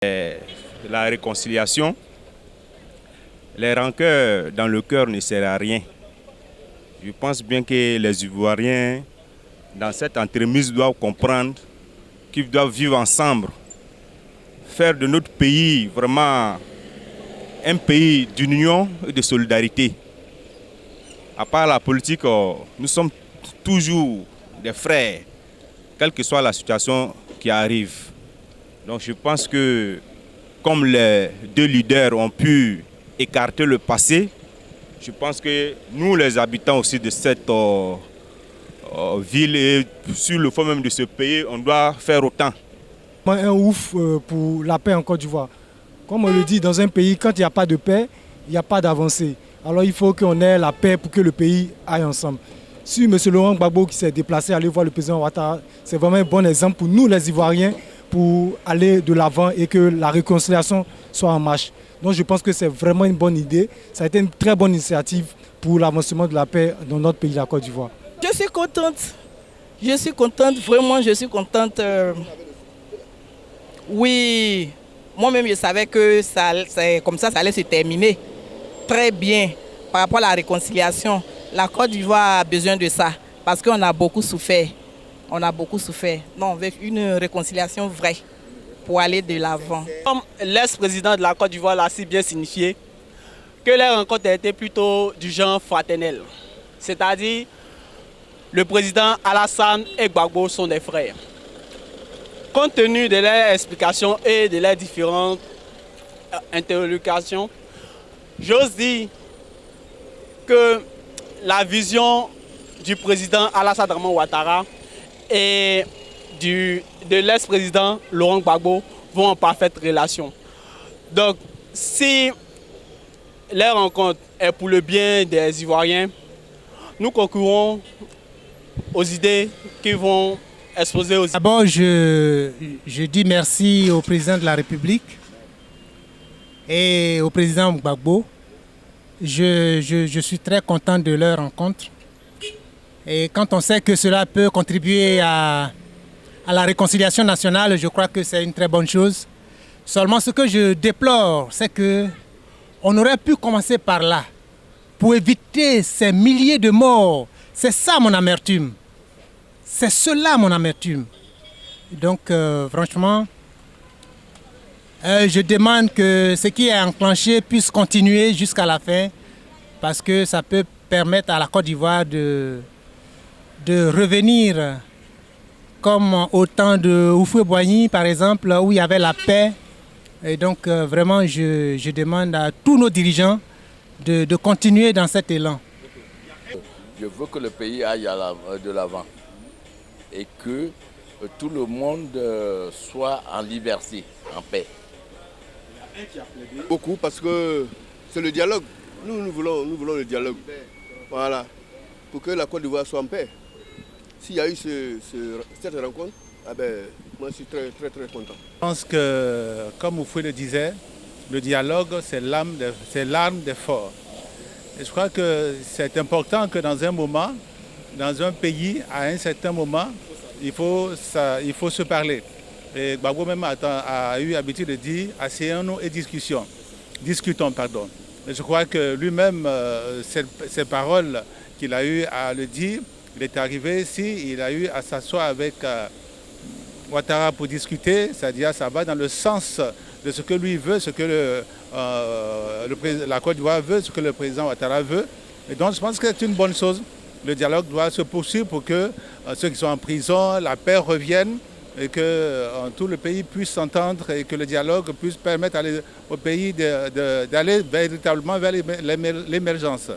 La réconciliation, les rancœurs dans le cœur ne servent à rien. Je pense bien que les Ivoiriens, dans cette entremise, doivent comprendre qu'ils doivent vivre ensemble, faire de notre pays vraiment un pays d'union et de solidarité. À part la politique, nous sommes toujours des frères, quelle que soit la situation qui arrive. Donc je pense que comme les deux leaders ont pu écarter le passé, je pense que nous, les habitants aussi de cette ville et sur le fond même de ce pays, on doit faire autant. Un ouf pour la paix en Côte d'Ivoire. Comme on le dit, dans un pays, quand il n'y a pas de paix, il n'y a pas d'avancée. Alors il faut qu'on ait la paix pour que le pays aille ensemble. Si M. Laurent Gbagbo qui s'est déplacé aller voir le président Ouattara, c'est vraiment un bon exemple pour nous les Ivoiriens pour aller de l'avant et que la réconciliation soit en marche. Donc je pense que c'est vraiment une bonne idée. Ça a été une très bonne initiative pour l'avancement de la paix dans notre pays, la Côte d'Ivoire. Je suis contente. Je suis contente, vraiment je suis contente. Oui, moi-même je savais que comme ça allait se terminer très bien par rapport à la réconciliation. La Côte d'Ivoire a besoin de ça parce qu'on a beaucoup souffert. On a beaucoup souffert. Non, avec une réconciliation vraie pour aller de l'avant. Comme l'ex-président de la Côte d'Ivoire l'a si bien signifié, que les rencontres étaient plutôt du genre fraternel. C'est-à-dire, le président Alassane et Gbagbo sont des frères. Compte tenu de leurs explications et de leurs différentes interlocutions, j'ose dire que la vision du président Alassane Draman Ouattara et de l'ex-président Laurent Gbagbo vont en parfaite relation. Donc, si les rencontres est pour le bien des Ivoiriens, nous concourons aux idées qui vont exposer aux... D'abord, je dis merci au président de la République et au président Gbagbo. Je suis très content de leur rencontre. Et quand on sait que cela peut contribuer à la réconciliation nationale, je crois que c'est une très bonne chose. Seulement, ce que je déplore, c'est qu'on aurait pu commencer par là pour éviter ces milliers de morts. C'est ça mon amertume. C'est cela mon amertume. Donc, franchement, je demande que ce qui est enclenché puisse continuer jusqu'à la fin parce que ça peut permettre à la Côte d'Ivoire de revenir comme au temps de Houphouët-Boigny, par exemple, où il y avait la paix. Et donc, vraiment, je demande à tous nos dirigeants de continuer dans cet élan. Je veux que le pays aille de l'avant et que tout le monde soit en liberté, en paix. Beaucoup parce que c'est le dialogue. Nous voulons le dialogue. Voilà. Pour que la Côte d'Ivoire soit en paix. S'il y a eu cette rencontre, moi je suis très content. Je pense que, comme Houphouët le disait, le dialogue c'est l'arme des forts. Et je crois que c'est important que dans un moment, dans un pays, à un certain moment, il faut se parler. Et Gbagbo même a eu l'habitude de dire « asseyons-nous et discutons ». Et je crois que lui-même, ces paroles qu'il a eu à le dire, il est arrivé ici, il a eu à s'asseoir avec Ouattara pour discuter, c'est-à-dire ça va dans le sens de ce que lui veut, ce que la Côte d'Ivoire veut, ce que le président Ouattara veut. Et donc je pense que c'est une bonne chose. Le dialogue doit se poursuivre pour que ceux qui sont en prison, la paix revienne et que tout le pays puisse s'entendre et que le dialogue puisse permettre au pays d'aller véritablement vers l'émergence.